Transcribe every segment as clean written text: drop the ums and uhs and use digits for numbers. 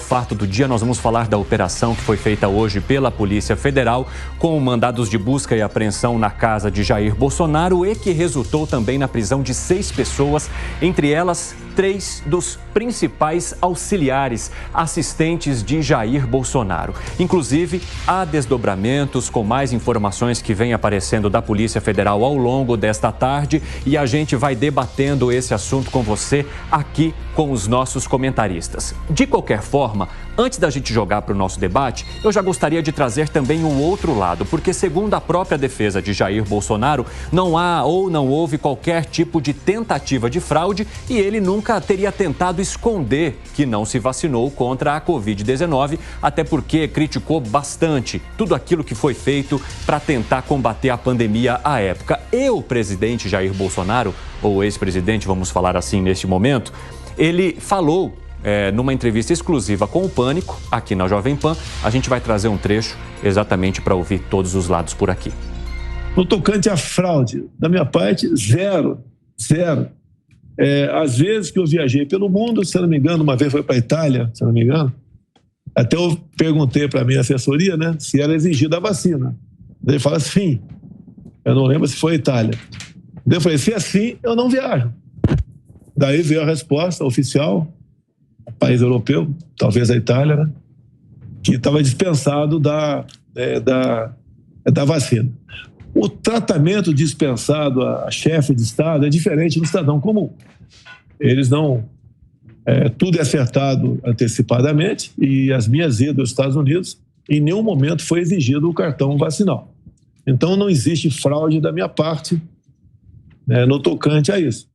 fato do dia, nós vamos falar da operação que foi feita hoje pela Polícia Federal com mandados de busca e apreensão na casa de Jair Bolsonaro e que resultou também na prisão de 6 pessoas, entre elas 3 dos principais auxiliares, assistentes de Jair Bolsonaro. Inclusive, há desdobramentos com mais informações que vêm aparecendo da Polícia Federal ao longo desta tarde e a gente vai debatendo esse assunto com você aqui com os nossos comentaristas. De qualquer forma, antes da gente jogar para o nosso debate, eu já gostaria de trazer também o outro lado, porque segundo a própria defesa de Jair Bolsonaro, não há ou não houve qualquer tipo de tentativa de fraude e ele nunca teria tentado esconder que não se vacinou contra a Covid-19, até porque criticou bastante tudo aquilo que foi feito para tentar combater a pandemia à época. E o presidente Jair Bolsonaro, ou ex-presidente, vamos falar assim neste momento, ele falou numa entrevista exclusiva com o Pânico, aqui na Jovem Pan. A gente vai trazer um trecho exatamente para ouvir todos os lados por aqui. No tocante à fraude, da minha parte, zero. Às vezes que eu viajei pelo mundo, se não me engano, uma vez foi para a Itália, se não me engano, até eu perguntei para a minha assessoria, né, se era exigida a vacina. Ele fala assim, eu não lembro se foi a Itália. Eu falei, se é assim, eu não viajo. Daí veio a resposta oficial, país europeu, talvez a Itália, né, que estava dispensado da vacina. O tratamento dispensado a chefe de Estado é diferente do cidadão comum. Eles não... tudo é acertado antecipadamente e as minhas idas aos Estados Unidos, em nenhum momento foi exigido o cartão vacinal. Então, não existe fraude da minha parte no tocante a isso.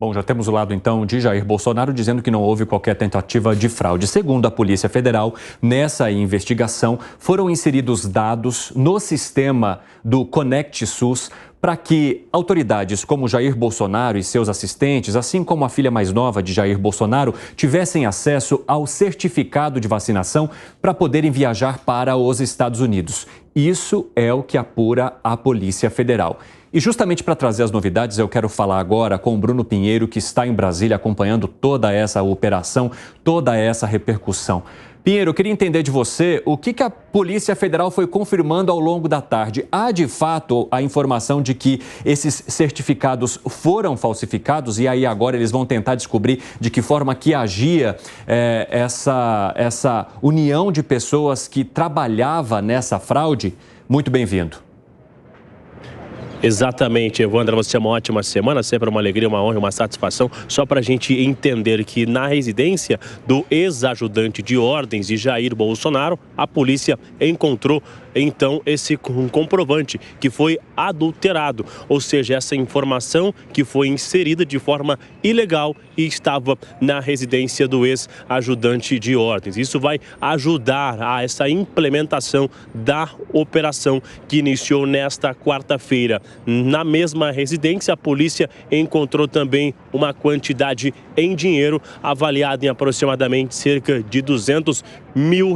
Bom, já temos o lado, então, de Jair Bolsonaro dizendo que não houve qualquer tentativa de fraude. Segundo a Polícia Federal, nessa investigação foram inseridos dados no sistema do Conect SUS para que autoridades como Jair Bolsonaro e seus assistentes, assim como a filha mais nova de Jair Bolsonaro, tivessem acesso ao certificado de vacinação para poderem viajar para os Estados Unidos. Isso é o que apura a Polícia Federal. E justamente para trazer as novidades, eu quero falar agora com o Bruno Pinheiro, que está em Brasília acompanhando toda essa operação, toda essa repercussão. Pinheiro, eu queria entender de você o que a Polícia Federal foi confirmando ao longo da tarde. Há, de fato, a informação de que esses certificados foram falsificados e aí agora eles vão tentar descobrir de que forma que agia essa união de pessoas que trabalhava nessa fraude? Muito bem-vindo. Exatamente, Evandro, você uma ótima semana, sempre uma alegria, uma honra, uma satisfação, só para a gente entender que na residência do ex-ajudante de ordens de Jair Bolsonaro, a polícia encontrou então esse comprovante que foi adulterado, ou seja, essa informação que foi inserida de forma ilegal e estava na residência do ex-ajudante de ordens. Isso vai ajudar a essa implementação da operação que iniciou nesta quarta-feira. Na mesma residência, a polícia encontrou também uma quantidade em dinheiro avaliada em aproximadamente cerca de R$200 mil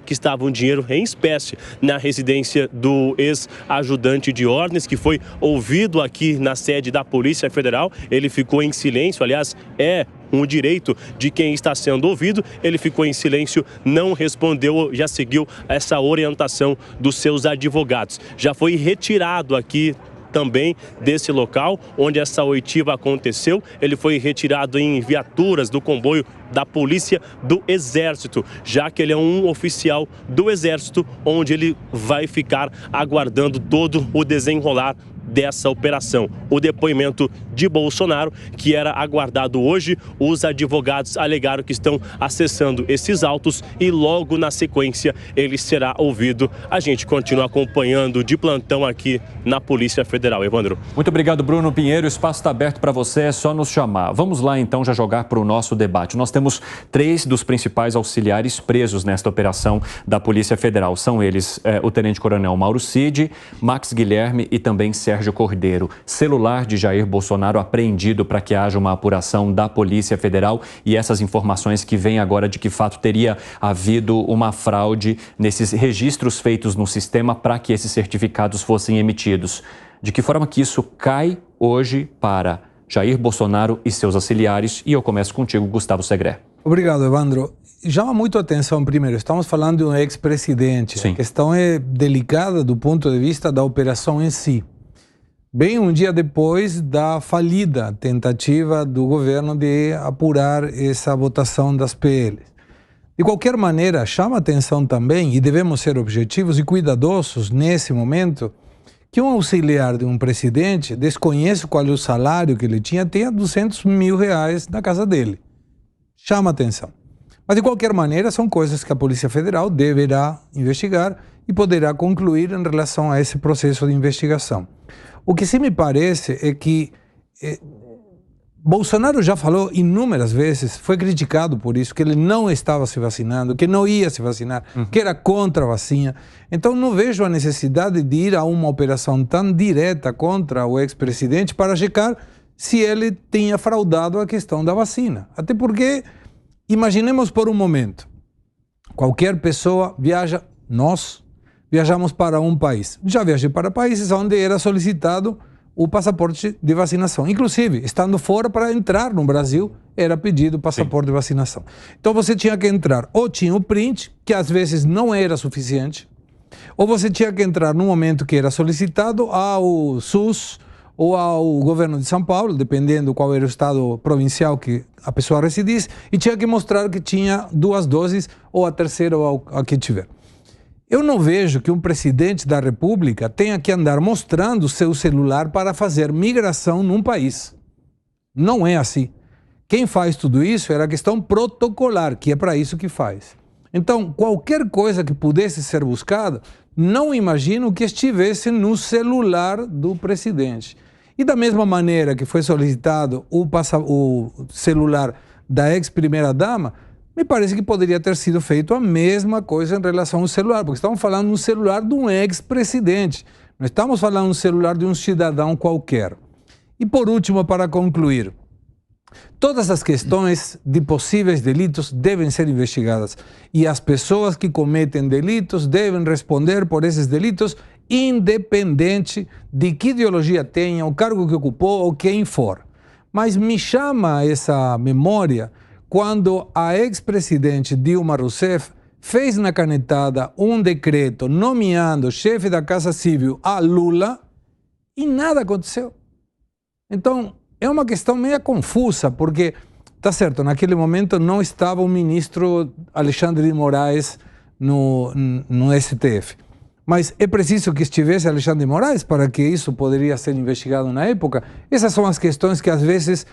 que estavam dinheiro em espécie na residência do ex-ajudante de ordens, que foi ouvido aqui na sede da Polícia Federal. Ele ficou em silêncio, aliás, é um direito de quem está sendo ouvido. Ele ficou em silêncio, não respondeu, já seguiu essa orientação dos seus advogados. Já foi retirado aqui também desse local onde essa oitiva aconteceu. Ele foi retirado em viaturas do comboio da Polícia do Exército, já que ele é um oficial do Exército, onde ele vai ficar aguardando todo o desenrolar dessa operação. O depoimento de Bolsonaro, que era aguardado hoje, os advogados alegaram que estão acessando esses autos e logo na sequência ele será ouvido. A gente continua acompanhando de plantão aqui na Polícia Federal. Evandro. Muito obrigado, Bruno Pinheiro. O espaço está aberto para você, é só nos chamar. Vamos lá então já jogar para o nosso debate. Nós temos 3 dos principais auxiliares presos nesta operação da Polícia Federal. São eles o tenente-coronel Mauro Cid, Max Guilherme e também Sérgio Cordeiro. Celular de Jair Bolsonaro apreendido para que haja uma apuração da Polícia Federal e essas informações que vêm agora de que fato teria havido uma fraude nesses registros feitos no sistema para que esses certificados fossem emitidos. De que forma que isso cai hoje para Jair Bolsonaro e seus auxiliares? E eu começo contigo, Gustavo Segré. Obrigado, Evandro. Chama muito a atenção, primeiro, estamos falando de um ex-presidente. A questão é delicada do ponto de vista da operação em si. Bem um dia depois da falida tentativa do governo de apurar essa votação das PLs. De qualquer maneira, chama atenção também, e devemos ser objetivos e cuidadosos nesse momento, que um auxiliar de um presidente desconhece qual é o salário que ele tinha, tenha 200 mil reais na casa dele. Chama atenção. Mas, de qualquer maneira, são coisas que a Polícia Federal deverá investigar e poderá concluir em relação a esse processo de investigação. O que sim me parece é que Bolsonaro já falou inúmeras vezes, foi criticado por isso, que ele não estava se vacinando, que não ia se vacinar, que era contra a vacina. Então não vejo a necessidade de ir a uma operação tão direta contra o ex-presidente para checar se ele tinha fraudado a questão da vacina. Até porque, imaginemos por um momento, qualquer pessoa viaja, nós viajamos para um país. Já viajei para países onde era solicitado o passaporte de vacinação. Inclusive, estando fora para entrar no Brasil, era pedido o passaporte de vacinação. Então você tinha que entrar, ou tinha o print, que às vezes não era suficiente, ou você tinha que entrar no momento que era solicitado ao SUS ou ao governo de São Paulo, dependendo qual era o estado provincial que a pessoa residisse, e tinha que mostrar que tinha 2 doses, ou a terceira, ou a que tiver. Eu não vejo que um presidente da República tenha que andar mostrando o seu celular para fazer migração num país. Não é assim. Quem faz tudo isso era a questão protocolar, que é para isso que faz. Então, qualquer coisa que pudesse ser buscada, não imagino que estivesse no celular do presidente. E da mesma maneira que foi solicitado o celular da ex-primeira-dama, me parece que poderia ter sido feito a mesma coisa em relação ao celular, porque estamos falando de um celular de um ex-presidente, não estamos falando de um celular de um cidadão qualquer. E por último, para concluir, todas as questões de possíveis delitos devem ser investigadas e as pessoas que cometem delitos devem responder por esses delitos, independente de que ideologia tenha, o cargo que ocupou ou quem for. Mas me chama essa memória quando a ex-presidente Dilma Rousseff fez na canetada um decreto nomeando chefe da Casa Civil a Lula e nada aconteceu. Então, é uma questão meio confusa, porque, tá certo, naquele momento não estava o ministro Alexandre de Moraes no STF. Mas é preciso que estivesse Alexandre de Moraes para que isso poderia ser investigado na época? Essas são as questões que às vezes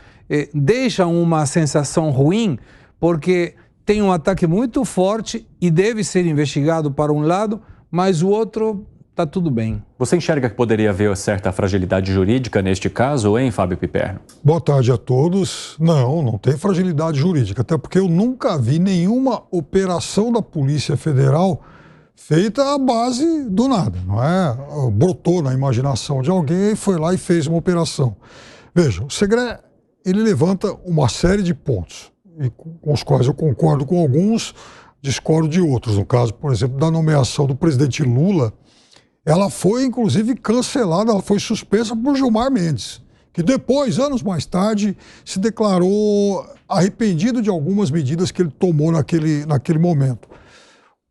deixam uma sensação ruim, porque tem um ataque muito forte e deve ser investigado para um lado, mas o outro está tudo bem. Você enxerga que poderia haver certa fragilidade jurídica neste caso, hein, Fábio Piperno? Boa tarde a todos. Não tem fragilidade jurídica, até porque eu nunca vi nenhuma operação da Polícia Federal feita à base do nada, não é? Brotou na imaginação de alguém e foi lá e fez uma operação. Veja, o Segré, ele levanta uma série de pontos, e com os quais eu concordo com alguns, discordo de outros. No caso, por exemplo, da nomeação do presidente Lula, ela foi, inclusive, cancelada, ela foi suspensa por Gilmar Mendes, que depois, anos mais tarde, se declarou arrependido de algumas medidas que ele tomou naquele momento.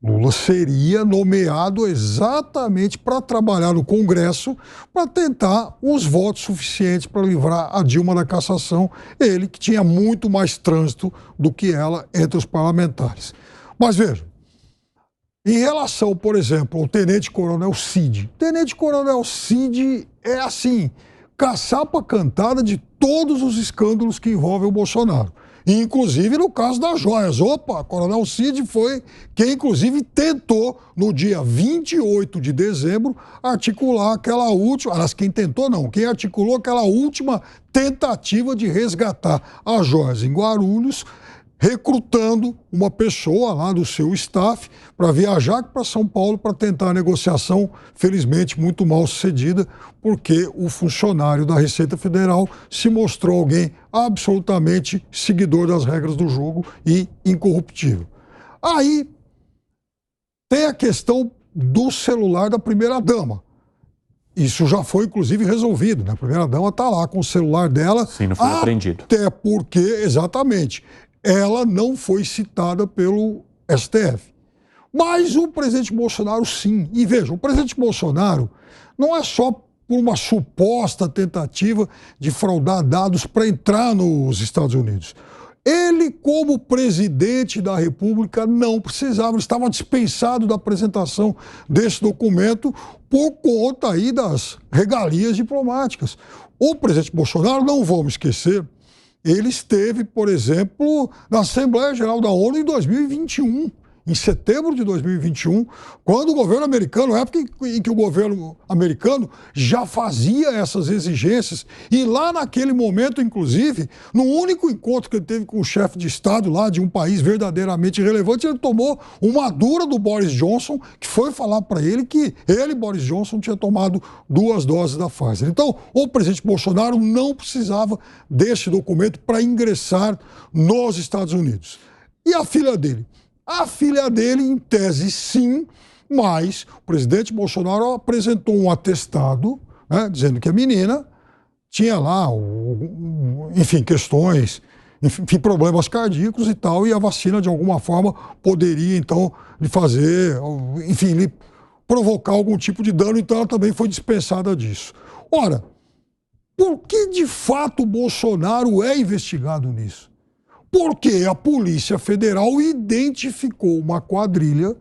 Lula seria nomeado exatamente para trabalhar no Congresso, para tentar os votos suficientes para livrar a Dilma da cassação, ele que tinha muito mais trânsito do que ela entre os parlamentares. Mas veja, em relação, por exemplo, ao Tenente-Coronel Cid. Tenente-Coronel Cid é assim, caçapa cantada de todos os escândalos que envolvem o Bolsonaro. Inclusive no caso das joias. Opa, Coronel Cid foi quem, inclusive, tentou, no dia 28 de dezembro, articular aquela última... Aliás, quem tentou não, quem articulou aquela última tentativa de resgatar as joias em Guarulhos, recrutando uma pessoa lá do seu staff para viajar para São Paulo para tentar a negociação, felizmente muito mal sucedida, porque o funcionário da Receita Federal se mostrou alguém absolutamente seguidor das regras do jogo e incorruptível. Aí tem a questão do celular da primeira-dama. Isso já foi, inclusive, resolvido, né? A primeira-dama está lá com o celular dela. Sim, não foi apreendido. Até porque, exatamente, ela não foi citada pelo STF. Mas o presidente Bolsonaro, sim. E veja, o presidente Bolsonaro não é só por uma suposta tentativa de fraudar dados para entrar nos Estados Unidos. Ele, como presidente da República, não precisava, ele estava dispensado da apresentação desse documento por conta aí das regalias diplomáticas. O presidente Bolsonaro, não vamos esquecer, ele esteve, por exemplo, na Assembleia Geral da ONU em 2021. Em setembro de 2021, quando o governo americano, na época em que o governo americano já fazia essas exigências, e lá naquele momento, inclusive, no único encontro que ele teve com o chefe de Estado lá de um país verdadeiramente relevante, ele tomou uma dura do Boris Johnson, que foi falar para ele que ele, Boris Johnson, tinha tomado 2 doses da Pfizer. Então, o presidente Bolsonaro não precisava desse documento para ingressar nos Estados Unidos. E a filha dele? A filha dele, em tese, sim, mas o presidente Bolsonaro apresentou um atestado, né, dizendo que a menina tinha lá, enfim, questões, enfim, problemas cardíacos e tal, e a vacina, de alguma forma, poderia, então, lhe fazer, enfim, lhe provocar algum tipo de dano, então ela também foi dispensada disso. Ora, por que, de fato, o Bolsonaro é investigado nisso? Porque a Polícia Federal identificou uma quadrilha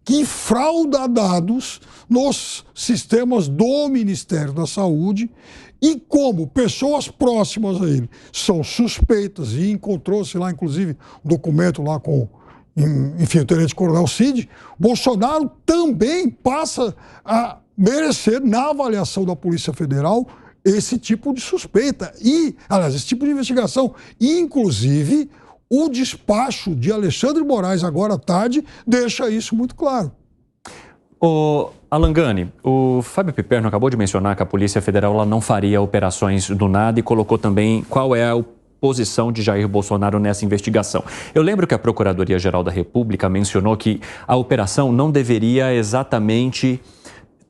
que frauda dados nos sistemas do Ministério da Saúde e como pessoas próximas a ele são suspeitas e encontrou-se lá, inclusive, um documento lá com, enfim, o tenente-coronel Cid, Bolsonaro também passa a merecer, na avaliação da Polícia Federal, esse tipo de suspeita e, aliás, esse tipo de investigação. E, inclusive, o despacho de Alexandre Moraes, agora à tarde, deixa isso muito claro. Alan Gani, o Fábio Piperno acabou de mencionar que a Polícia Federal ela não faria operações do nada e colocou também qual é a posição de Jair Bolsonaro nessa investigação. Eu lembro que a Procuradoria-Geral da República mencionou que a operação não deveria exatamente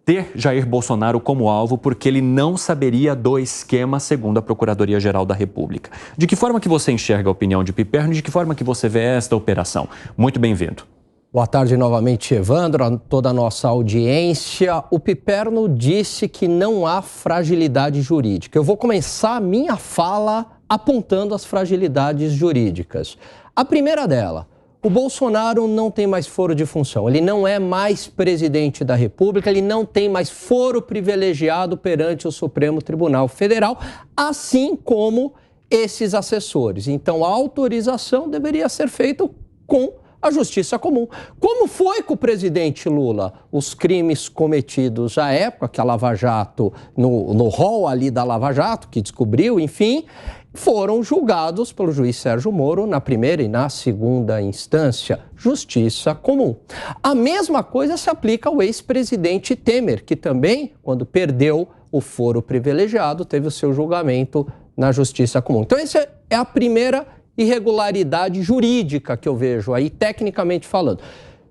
ter Jair Bolsonaro como alvo porque ele não saberia do esquema, segundo a Procuradoria-Geral da República. De que forma que você enxerga a opinião de Piperno e de que forma que você vê esta operação? Muito bem-vindo. Boa tarde novamente, Evandro, a toda a nossa audiência. O Piperno disse que não há fragilidade jurídica. Eu vou começar a minha fala apontando as fragilidades jurídicas. A primeira dela: o Bolsonaro não tem mais foro de função, ele não é mais presidente da República, ele não tem mais foro privilegiado perante o Supremo Tribunal Federal, assim como esses assessores. Então, a autorização deveria ser feita com a justiça comum. Como foi com o presidente Lula? Os crimes cometidos à época, que a Lava Jato, no rol ali da Lava Jato, que descobriu, enfim, foram julgados pelo juiz Sérgio Moro na primeira e na segunda instância. Justiça comum. A mesma coisa se aplica ao ex-presidente Temer, que também, quando perdeu o foro privilegiado, teve o seu julgamento na justiça comum. Então, essa é a primeira irregularidade jurídica que eu vejo aí, tecnicamente falando.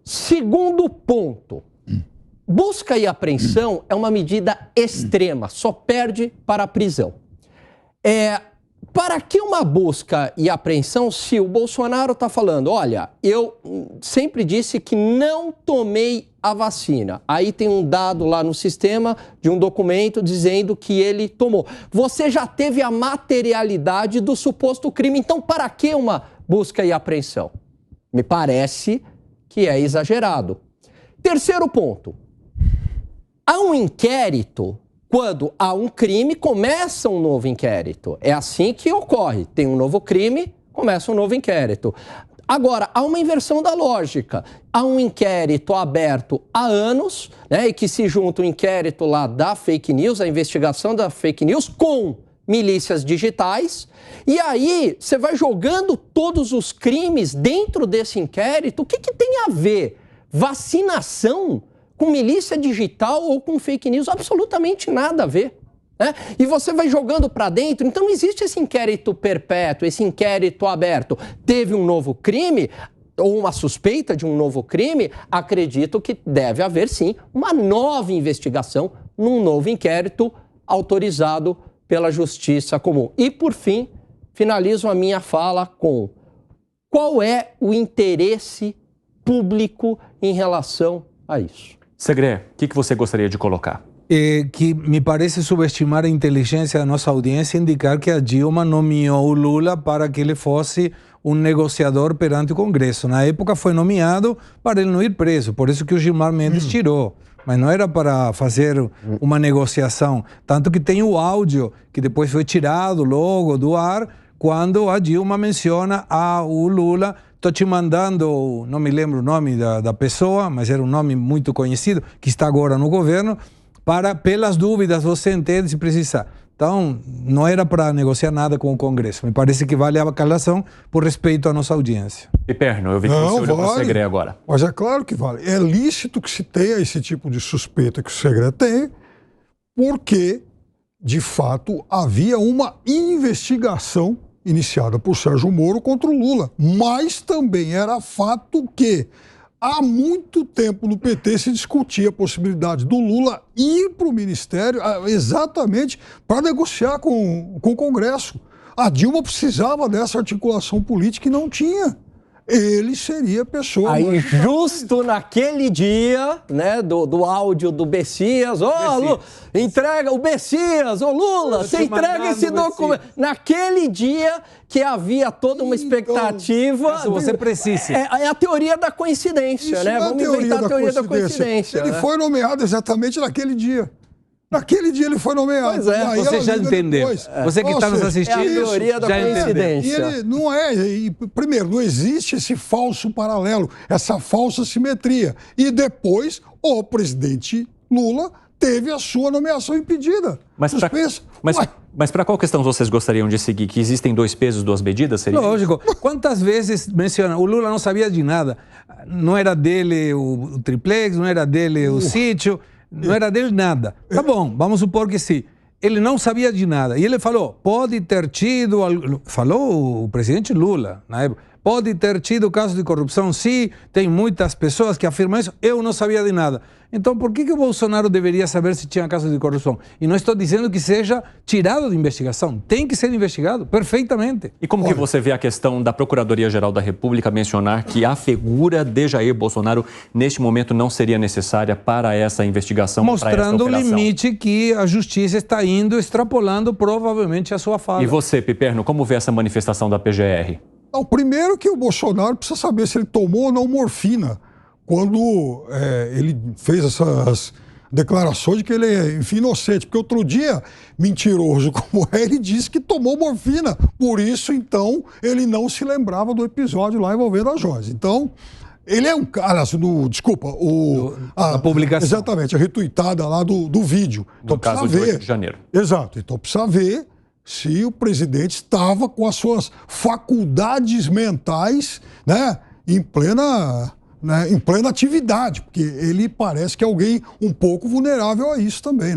Segundo ponto, busca e apreensão é uma medida extrema, só perde para a prisão. Para que uma busca e apreensão se o Bolsonaro está falando, olha, eu sempre disse que não tomei a vacina. Aí tem um dado lá no sistema de um documento dizendo que ele tomou. Você já teve a materialidade do suposto crime, então para que uma busca e apreensão? Me parece que é exagerado. Terceiro ponto, há um inquérito. Quando há um crime, começa um novo inquérito. É assim que ocorre. Tem um novo crime, começa um novo inquérito. Agora, há uma inversão da lógica. Há um inquérito aberto há anos, né, e que se junta o inquérito lá da fake news, a investigação da fake news, com milícias digitais. E aí, você vai jogando todos os crimes dentro desse inquérito. O que tem a ver vacinação com milícia digital ou com fake news? Absolutamente nada a ver, né? E você vai jogando para dentro, então não existe esse inquérito perpétuo, esse inquérito aberto. Teve um novo crime, ou uma suspeita de um novo crime, acredito que deve haver sim uma nova investigação num novo inquérito autorizado pela Justiça Comum. E por fim, finalizo a minha fala com: qual é o interesse público em relação a isso. Segré, o que você gostaria de colocar? Que me parece subestimar a inteligência da nossa audiência e indicar que a Dilma nomeou o Lula para que ele fosse um negociador perante o Congresso. Na época foi nomeado para ele não ir preso, por isso que o Gilmar Mendes tirou. Mas não era para fazer uma negociação. Tanto que tem o áudio, que depois foi tirado logo do ar, quando a Dilma menciona o Lula. Estou te mandando, não me lembro o nome da pessoa, mas era um nome muito conhecido, que está agora no governo, para, pelas dúvidas, você entende se precisar. Então, não era para negociar nada com o Congresso. Me parece que vale a calação por respeito à nossa audiência. Piperno, eu vi que você olhou para o Segré agora. Mas é claro que vale. É lícito que se tenha esse tipo de suspeita que o Segré tem, porque, de fato, havia uma investigação iniciada por Sérgio Moro contra o Lula. Mas também era fato que há muito tempo no PT se discutia a possibilidade do Lula ir para o Ministério exatamente para negociar com o Congresso. A Dilma precisava dessa articulação política e não tinha. Ele seria a pessoa... Aí, justo naquele dia, né, do áudio do Bessias, Lula, entrega o Bessias, Lula, você entrega esse documento. Naquele dia que havia toda uma expectativa... Então, você precisa. É a teoria da coincidência, Isso né? Vamos inventar a teoria da coincidência. Ele foi nomeado exatamente naquele dia. Naquele dia ele foi nomeado. Pois é, você já entendeu. Você que está nos assistindo, é a teoria da coincidência. E ele não é, primeiro, não existe esse falso paralelo, essa falsa simetria. E depois, o presidente Lula teve a sua nomeação impedida. Mas para qual questão vocês gostariam de seguir? Que existem dois pesos, duas medidas? Seria? Lógico. Quantas vezes menciona, o Lula não sabia de nada. Não era dele o triplex, não era dele o sítio. Não era dele nada. Tá bom, vamos supor que sim. Ele não sabia de nada. E ele falou, pode ter tido... Falou o presidente Lula, na época. Pode ter tido caso de corrupção, sim. Tem muitas pessoas que afirmam isso. Eu não sabia de nada. Então, por que o Bolsonaro deveria saber se tinha caso de corrupção? E não estou dizendo que seja tirado de investigação. Tem que ser investigado, perfeitamente. E como que você vê a questão da Procuradoria-Geral da República mencionar que a figura de Jair Bolsonaro, neste momento, não seria necessária para essa investigação? Mostrando o limite que a justiça está indo, extrapolando provavelmente a sua fala. E você, Piperno, como vê essa manifestação da PGR? Não, primeiro que o Bolsonaro precisa saber se ele tomou ou não morfina quando ele fez essas declarações de que ele é, enfim, inocente. Porque outro dia, mentiroso como é, ele disse que tomou morfina. Por isso, então, ele não se lembrava do episódio lá envolvendo a Joyce. Então, ele é um cara, a publicação. Exatamente, a retuitada lá do vídeo. Então, no caso de 8 de janeiro. Exato, então precisa ver se o presidente estava com as suas faculdades mentais, né, em plena atividade, porque ele parece que é alguém um pouco vulnerável a isso também.